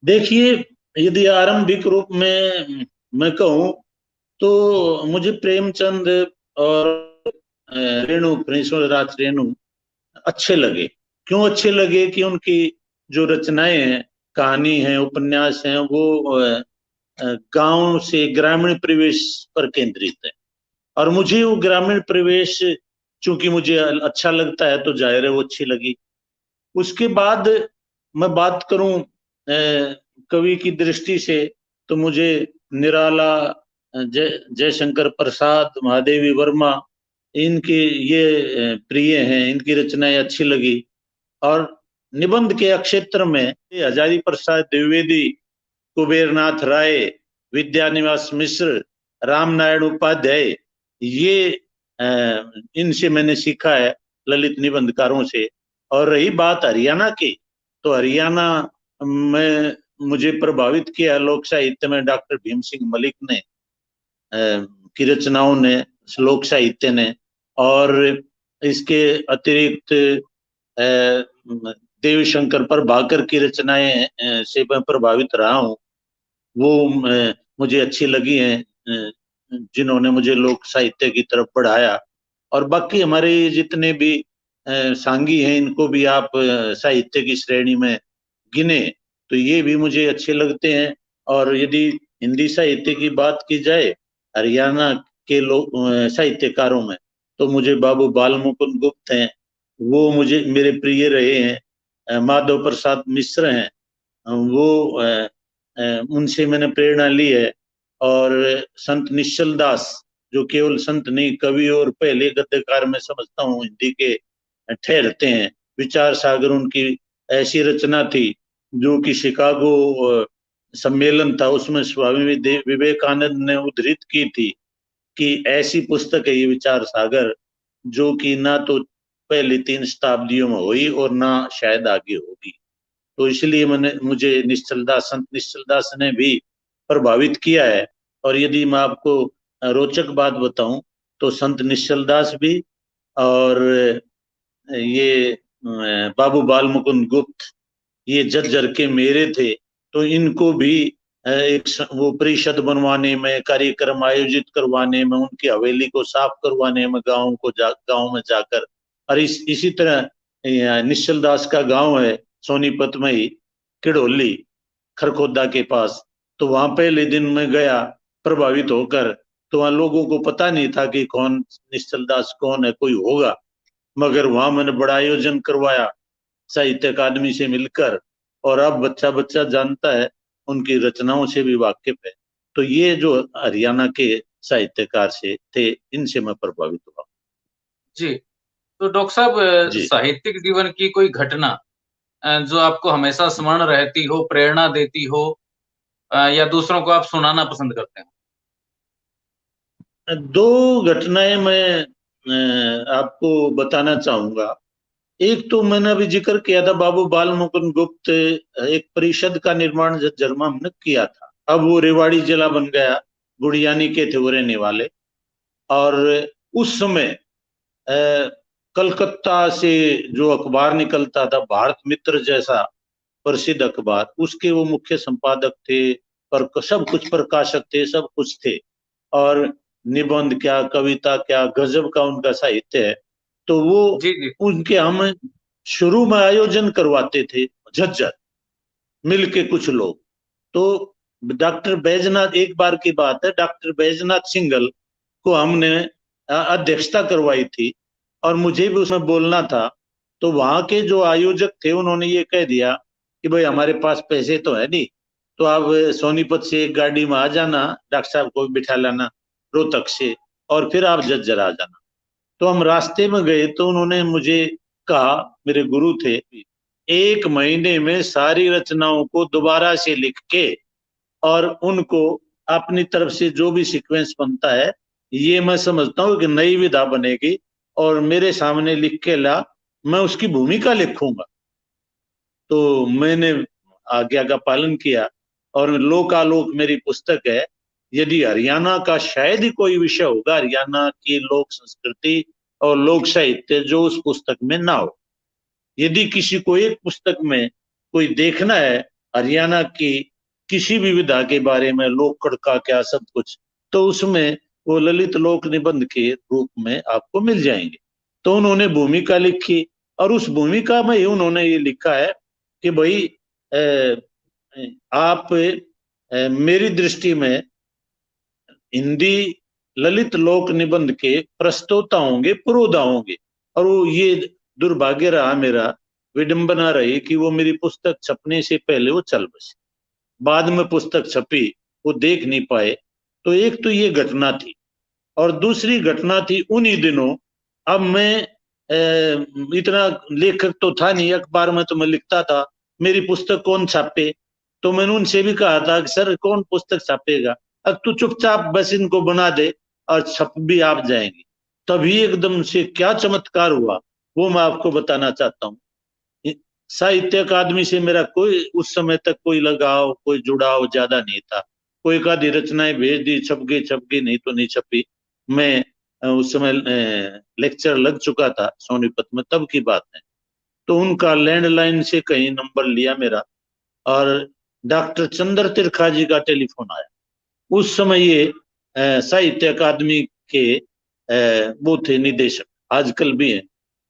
देखिए, यदि आरंभिक रूप में मैं कहूं तो मुझे प्रेमचंद और रेणु, प्रिंसराज रेणु, अच्छे लगे। क्यों अच्छे लगे? कि उनकी जो रचनाएं हैं, कहानी है, उपन्यास हैं, वो गांव से ग्रामीण परिवेश पर केंद्रित है। और मुझे वो ग्रामीण परिवेश चूंकि मुझे अच्छा लगता है, तो जाहिर है वो अच्छी लगी। उसके बाद मैं बात करूं कवि की दृष्टि से, तो मुझे निराला, जयशंकर प्रसाद, महादेवी वर्मा, इनके ये प्रिय हैं, इनकी रचनाएं अच्छी लगी। और निबंध के क्षेत्र में हजारी प्रसाद द्विवेदी, कुबेरनाथ राय, विद्यानिवास मिश्र, रामनारायण उपाध्याय, ये इनसे मैंने सीखा है, ललित निबंधकारों से। और रही बात हरियाणा की, तो हरियाणा में मुझे प्रभावित किया लोक साहित्य में डॉक्टर भीम सिंह मलिक ने की रचनाओं ने, लोक साहित्य ने। और इसके अतिरिक्त देवीशंकर प्रभाकर की रचनाएं से मैं प्रभावित रहा हूँ। वो मुझे अच्छी लगी हैं, जिन्होंने मुझे लोक साहित्य की तरफ बढ़ाया। और बाकी हमारे जितने भी सांगी हैं, इनको भी आप साहित्य की श्रेणी में गिने, तो ये भी मुझे अच्छे लगते हैं। और यदि हिंदी साहित्य की बात की जाए हरियाणा के लोग साहित्यकारों में, तो मुझे बाबू बाल मुकुंद गुप्त हैं, वो मुझे मेरे प्रिय रहे हैं। माधव प्रसाद मिश्र हैं, वो उनसे मैंने प्रेरणा ली है। और संत निश्चल दास, जो केवल संत नहीं, कवि और पहले गद्यकार मैं समझता हूँ हिंदी के ठहरते हैं। विचार सागर उनकी ऐसी रचना थी, जो कि शिकागो सम्मेलन था, उसमें स्वामी विवेकानंद ने उद्धृत की थी कि ऐसी पुस्तक है ये विचार सागर, जो कि ना तो पहली 3 शताब्दियों में हुई और ना शायद आगे होगी। तो इसलिए मुझे निश्चल दास, संत निश्चल दास ने भी प्रभावित किया है। और यदि मैं आपको रोचक बात बताऊं, तो संत निश्चल दास भी और ये बाबू बाल मुकुंद गुप्त, ये झज्जर के मेरे थे। तो इनको भी एक वो परिषद बनवाने में, कार्यक्रम आयोजित करवाने में, उनकी हवेली को साफ करवाने में, गांव में जाकर। और इसी तरह निश्चल दास का गांव है सोनीपत में ही, किड़ोली, खरखोदा के पास। तो वहां पहले दिन में गया प्रभावित होकर, तो वहां लोगों को पता नहीं था कि कौन निश्चल दास कौन है, कोई होगा। मगर वहां मैंने बड़ा आयोजन करवाया साहित्य अकादमी से मिलकर, और अब बच्चा बच्चा जानता है, उनकी रचनाओं से भी वाकिफ है। तो ये जो हरियाणा के साहित्यकार से थे, इनसे मैं प्रभावित हुआ। जी, तो डॉक्टर साहब, जी। साहित्यिक जीवन की कोई घटना जो आपको हमेशा स्मरण रहती हो, प्रेरणा देती हो, या दूसरों को आप सुनाना पसंद करते हैं? दो घटनाएं मैं आपको बताना चाहूंगा। एक तो मैंने अभी जिक्र किया था, बाबू बाल मुकुंद गुप्त, एक परिषद का निर्माण झज्जर में किया था। अब वो रेवाड़ी जिला बन गया, गुड़ियानी के थे वो रहने वाले। और उस समय कलकत्ता से जो अखबार निकलता था, भारत मित्र जैसा प्रसिद्ध अखबार, उसके वो मुख्य संपादक थे। पर सब कुछ प्रकाशक थे, सब कुछ थे। और निबंध क्या, कविता क्या, गजब का उनका साहित्य है। तो वो जी, जी। उनके हम शुरू में आयोजन करवाते थे झज्जर, मिल के कुछ लोग। तो डॉक्टर बैजनाथ, एक बार की बात है, डॉक्टर बैजनाथ सिंघल को हमने अध्यक्षता करवाई थी, और मुझे भी उसमें बोलना था। तो वहां के जो आयोजक थे, उन्होंने ये कह दिया कि भाई हमारे पास पैसे तो है नहीं, तो आप सोनीपत से एक गाड़ी में आ जाना, डॉक्टर साहब को बिठा लाना रोहतक से, और फिर आप झज्जर आ जाना। तो हम रास्ते में गए, तो उन्होंने मुझे कहा, मेरे गुरु थे, 1 महीने में सारी रचनाओं को दोबारा से लिख के, और उनको अपनी तरफ से जो भी सीक्वेंस बनता है, ये मैं समझता हूँ कि नई विधा बनेगी, और मेरे सामने लिख के ला, मैं उसकी भूमिका लिखूंगा। तो मैंने आज्ञा का पालन किया, और लोकालोक मेरी पुस्तक है। यदि हरियाणा का शायद ही कोई विषय होगा, हरियाणा की लोक संस्कृति और लोक साहित्य, जो उस पुस्तक में ना हो। यदि किसी को एक पुस्तक में कोई देखना है हरियाणा की किसी भी विधा के बारे में, लोकड़ का क्या सब कुछ, तो उसमें वो ललित लोक निबंध के रूप में आपको मिल जाएंगे। तो उन्होंने भूमिका लिखी, और उस भूमिका में ही उन्होंने ये लिखा है कि भाई आप मेरी दृष्टि में हिंदी ललित लोक निबंध के प्रस्तोता होंगे, पुरोधा होंगे। और वो ये दुर्भाग्य रहा मेरा, विडंबना रही कि वो मेरी पुस्तक छपने से पहले वो चल बसे, बाद में पुस्तक छपी, वो देख नहीं पाए। तो एक तो ये घटना थी, और दूसरी घटना थी उन्हीं दिनों, अब मैं इतना लेखक तो था नहीं, अखबार में तो मैं लिखता था, मेरी पुस्तक कौन छापे। तो मैंने उनसे भी कहा था कि सर कौन पुस्तक छापेगा, अब तू चुपचाप बस इनको बना दे और छप भी आप जाएंगे। तभी एकदम से क्या चमत्कार हुआ वो मैं आपको बताना चाहता हूँ। साहित्य अकादमी से मेरा कोई उस समय तक कोई लगाव, कोई जुड़ाव ज्यादा नहीं था। कोई एक आधी रचनाएं भेज दी, छप गई, नहीं तो नहीं छपी। मैं उस समय लेक्चर लग चुका था सोनीपत में, तब की बात है। तो उनका लैंडलाइन से कहीं नंबर लिया मेरा, और डॉक्टर चंद्र त्रिखा जी का टेलीफोन आया। उस समय ये साहित्य अकादमी के वो थे निदेशक, आजकल भी हैं।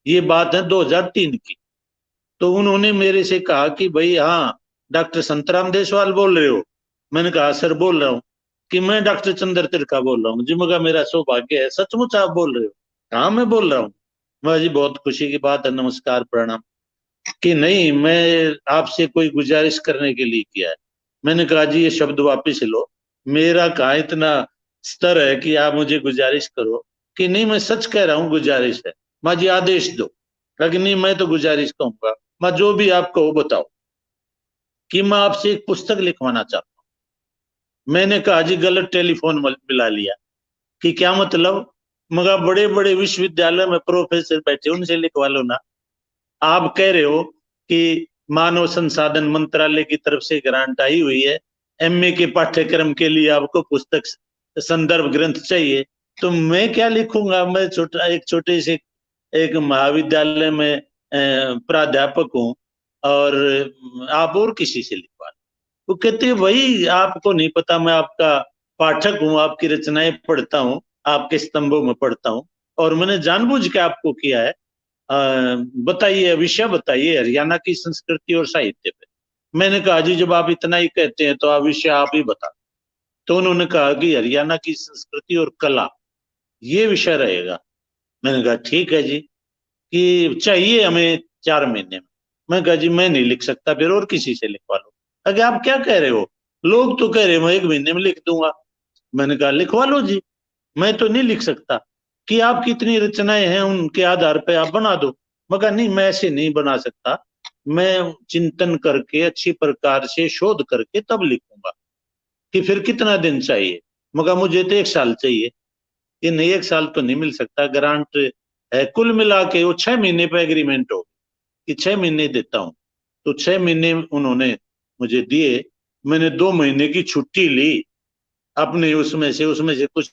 ये बात है 2003 की। तो उन्होंने मेरे से कहा कि भाई हाँ, डॉक्टर संतराम देसवाल बोल रहे हो। मैंने कहा सर बोल रहा हूँ। कि मैं डॉक्टर चंद्र तिरका बोल रहा हूँ जी। मगर मेरा सौभाग्य है, सचमुच आप बोल रहे हो? हाँ मैं बोल रहा हूँ। मैं जी बहुत खुशी की बात है, नमस्कार प्रणाम। कि नहीं, मैं आपसे कोई गुजारिश करने के लिए किया है। मैंने कहा जी ये शब्द वापिस लो, मेरा कहाँ इतना स्तर है कि आप मुझे गुजारिश करो। कि नहीं मैं सच कह रहा हूँ, गुजारिश है। माँ जी आदेश दो। कहा कि नहीं मैं तो गुजारिश कहूंगा, माँ जो भी आप कहो बताओ। कि मैं आपसे एक पुस्तक लिखवाना चाहता हूँ। मैंने कहा जी गलत टेलीफोन मिला लिया। कि क्या मतलब? मगर बड़े बड़े विश्वविद्यालय में प्रोफेसर बैठे, उनसे लिखवा लो ना। आप कह रहे हो कि मानव संसाधन मंत्रालय की तरफ से ग्रांट आई हुई है, एमए के पाठ्यक्रम के लिए आपको पुस्तक संदर्भ ग्रंथ चाहिए। तो मैं क्या लिखूंगा? मैं एक छोटे से एक महाविद्यालय में प्राध्यापक हूँ, और आप और किसी से लिखवा लो। वो कहते हैं भाई आपको नहीं पता, मैं आपका पाठक हूँ, आपकी रचनाएं पढ़ता हूँ, आपके स्तंभों में पढ़ता हूँ, और मैंने जानबूझ के आपको किया है। बताइए विषय, बताइए हरियाणा की संस्कृति और साहित्य पे। मैंने कहा जी जब आप इतना ही कहते हैं तो आप विषय आप ही बता। तो उन्होंने कहा कि हरियाणा की संस्कृति और कला, ये विषय रहेगा। मैंने कहा ठीक है जी, कि चाहिए हमें 4 महीने में। मैं कहा जी मैं नहीं लिख सकता, फिर और किसी से लिखवा लो। अगर आप क्या कह रहे हो, लोग तो कह रहे हैं मैं 1 महीने में लिख दूंगा। मैंने कहा लिखवा लो जी, मैं तो नहीं लिख सकता। कि आपकी इतनी रचनाएं हैं उनके आधार पे आप बना दो। मगर नहीं, मैं ऐसे नहीं बना सकता, मैं चिंतन करके अच्छी प्रकार से शोध करके तब लिखूंगा। कि फिर कितना दिन चाहिए? मगर मुझे तो 1 साल चाहिए। कि नहीं 1 साल तो नहीं मिल सकता, ग्रांट है कुल मिला के वो 6 महीने पे एग्रीमेंट हो, कि 6 महीने देता हूँ। तो 6 महीने उन्होंने मुझे दिए। मैंने 2 महीने की छुट्टी ली अपने, उसमें से कुछ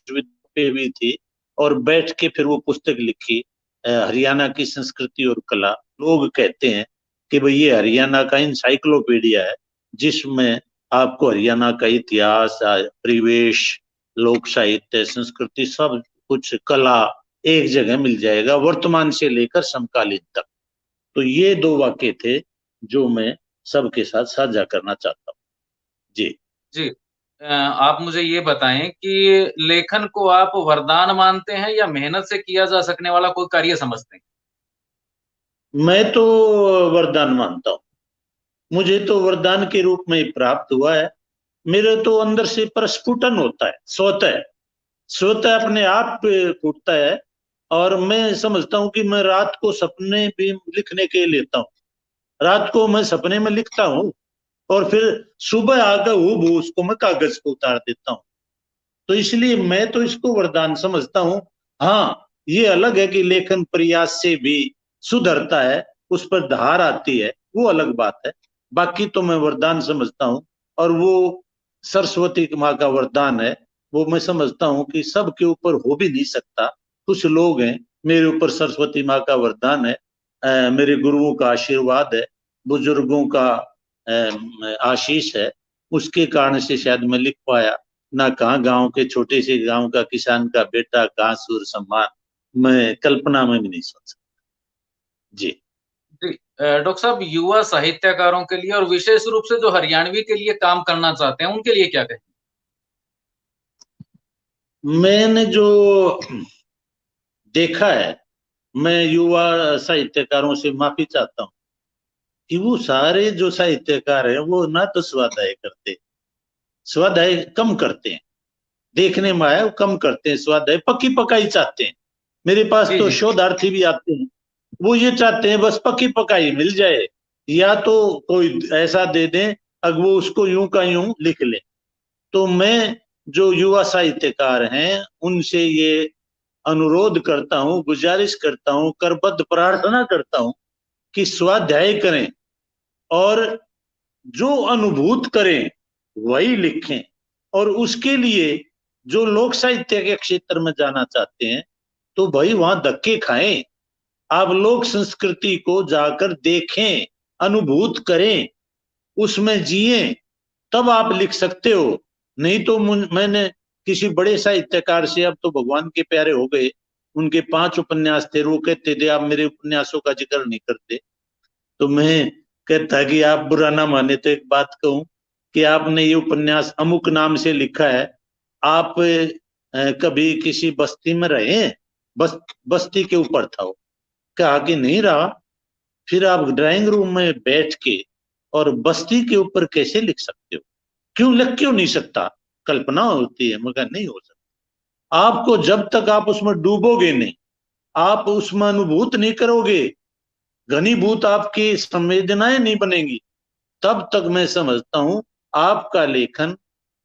पे भी थी, और बैठ के फिर वो पुस्तक लिखी, हरियाणा की संस्कृति और कला। लोग कहते हैं कि भाई ये हरियाणा का इंसाइक्लोपीडिया है, जिसमें आपको हरियाणा का इतिहास, परिवेश, लोक साहित्य, संस्कृति, सब कुछ, कला एक जगह मिल जाएगा, वर्तमान से लेकर समकालीन तक। तो ये 2 वाक्य थे जो मैं सबके साथ साझा करना चाहता हूँ जी। जी। आप मुझे ये बताएं कि लेखन को आप वरदान मानते हैं या मेहनत से किया जा सकने वाला कोई कार्य समझते हैं? मैं तो वरदान मानता हूँ। मुझे तो वरदान के रूप में ही प्राप्त हुआ है। मेरे तो अंदर से प्रस्फुटन होता है, स्वतः स्वतः अपने आप फूटता है। और मैं समझता हूँ कि मैं रात को सपने भी लिखने के लेता हूँ। रात को मैं सपने में लिखता हूँ, और फिर सुबह आकर हूबहू उसको मैं कागज को उतार देता हूँ। तो इसलिए मैं तो इसको वरदान समझता हूँ। हाँ, ये अलग है कि लेखन प्रयास से भी सुधरता है, उस पर धार आती है, वो अलग बात है। बाकी तो मैं वरदान समझता हूँ। और वो सरस्वती माँ का वरदान है, वो मैं समझता हूँ कि सबके ऊपर हो भी नहीं सकता। कुछ लोग हैं, मेरे ऊपर सरस्वती माँ का वरदान है, मेरे गुरुओं का आशीर्वाद है, बुजुर्गों का आशीष है। उसके कारण से शायद मैं लिख पाया। ना कहाँ गांव के छोटे से गांव का किसान का बेटा, कहाँ सूर सम्मान, मैं कल्पना में भी नहीं सोच सकता जी। डॉक्टर साहब, युवा साहित्यकारों के लिए और विशेष रूप से जो हरियाणवी के लिए काम करना चाहते हैं उनके लिए क्या कहें? मैंने जो देखा है, मैं युवा साहित्यकारों से माफी चाहता हूँ कि वो सारे जो साहित्यकार हैं वो ना तो स्वाध्याय करते, स्वाध्याय कम करते हैं, देखने में आया वो कम करते हैं, स्वाध्याय पक्की पकाई चाहते हैं। मेरे पास जी तो जी शोधार्थी भी आते हैं, वो ये चाहते हैं बस पक्की पकाई मिल जाए, या तो कोई ऐसा दे दें अब वो उसको यूं का यूं लिख ले। तो मैं जो युवा साहित्यकार हैं उनसे ये अनुरोध करता हूं, गुजारिश करता हूं, करबद्ध प्रार्थना करता हूं कि स्वाध्याय करें और जो अनुभूत करें वही लिखें। और उसके लिए जो लोक साहित्य के क्षेत्र में जाना चाहते हैं तो भाई वहां धक्के खाएं, आप लोक संस्कृति को जाकर देखें, अनुभूत करें, उसमें जिए, तब आप लिख सकते हो। नहीं तो मैंने किसी बड़े साहित्यकार से, अब तो भगवान के प्यारे हो गए, उनके 5 उपन्यास थे, वो कहते थे आप मेरे उपन्यासों का जिक्र नहीं करते। तो मैं कहता कि आप बुरा ना माने तो एक बात कहूं कि आपने ये उपन्यास अमुक नाम से लिखा है, आप कभी किसी बस्ती में रहे हैं? बस्ती के ऊपर था वो। कहा कि नहीं रहा। फिर आप ड्राइंग रूम में बैठ के और बस्ती के ऊपर कैसे लिख सकते हो? क्यों लिख क्यों नहीं सकता? कल्पना होती है मगर नहीं हो सकता। आपको जब तक आप उसमें डूबोगे नहीं, आप उसमें अनुभूत नहीं करोगे, घनीभूत आपकी संवेदनाएं नहीं बनेंगी, तब तक मैं समझता हूं आपका लेखन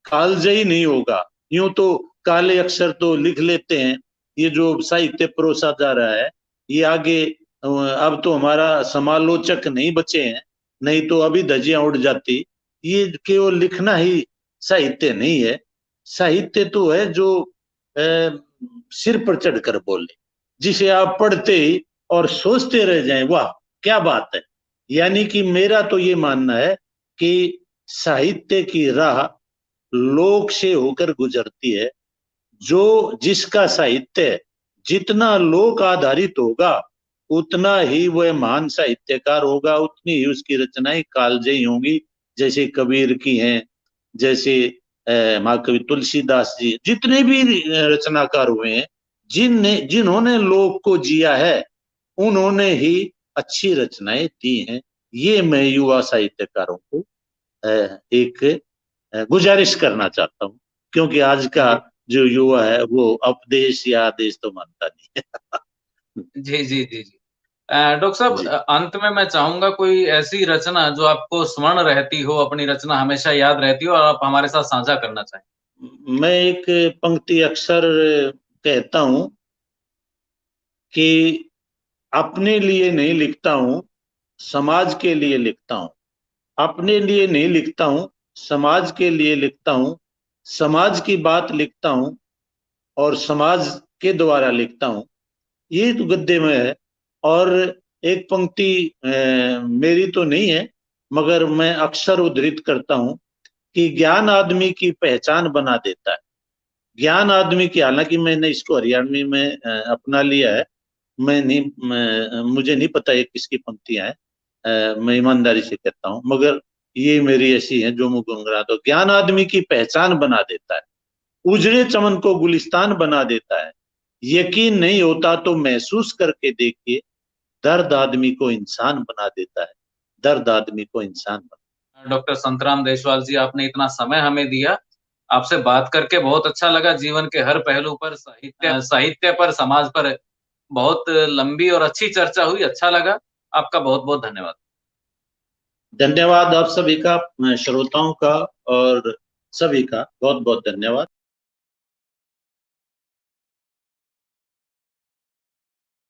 कालजयी नहीं होगा। यूं तो काले अक्षर तो लिख लेते हैं, ये जो साहित्य परोसा जा रहा है ये आगे अब तो हमारा समालोचक नहीं बचे हैं, नहीं तो अभी धज्जियां उड़ जाती। ये केवल लिखना ही साहित्य नहीं है। साहित्य तो है जो सिर पर चढ़कर बोले, जिसे आप पढ़ते ही और सोचते रह जाएं वाह क्या बात है। यानी कि मेरा तो ये मानना है कि साहित्य की राह लोक से होकर गुजरती है। जो जिसका साहित्य जितना लोक आधारित होगा उतना ही वह महान साहित्यकार होगा, उतनी ही उसकी रचनाएं कालजयी होंगी। जैसे कबीर की हैं, जैसे महाकवि तुलसीदास जी, जितने भी रचनाकार हुए हैं, जिन्होंने लोक को जिया है उन्होंने ही अच्छी रचनाएं दी हैं। ये मैं युवा साहित्यकारों को एक गुजारिश करना चाहता हूँ, क्योंकि आज का जी जो युवा है वो अपदेश या आदेश तो मानता नहीं है। जी जी जी जी। डॉक्टर साहब, जी, अंत में मैं चाहूंगा कोई ऐसी रचना जो आपको स्मरण रहती हो, अपनी रचना हमेशा याद रहती हो और आप हमारे साथ साझा करना चाहें। मैं एक पंक्ति अक्सर कहता हूं कि अपने लिए नहीं लिखता हूं, समाज के लिए लिखता हूं। अपने लिए नहीं लिखता हूं, समाज के लिए लिखता हूं। समाज की बात लिखता हूं और समाज के द्वारा लिखता हूं। ये तो गद्य में है। और एक पंक्ति मेरी तो नहीं है मगर मैं अक्सर उद्धृत करता हूं कि ज्ञान आदमी की पहचान बना देता है। ज्ञान आदमी की, हालांकि मैंने इसको हरियाणवी में अपना लिया है, मुझे नहीं पता ये किसकी पंक्तियां हैं, मैं ईमानदारी से कहता हूं, मगर ये मेरी ऐसी है जो मुझ गुनगुना दो। ज्ञान आदमी की पहचान बना देता है, उजड़े चमन को गुलिस्तान बना देता है। यकीन नहीं होता तो महसूस करके देखिए, दर्द आदमी को इंसान बना देता है, दर्द आदमी को इंसान बना। डॉक्टर संतराम देशवाल जी, आपने इतना समय हमें दिया। आपसे बात करके बहुत अच्छा लगा। जीवन के हर पहलू पर, साहित्य पर, समाज पर बहुत लंबी और अच्छी चर्चा हुई। अच्छा लगा। आपका बहुत बहुत धन्यवाद। धन्यवाद आप सभी का, श्रोताओं का और सभी का बहुत बहुत धन्यवाद।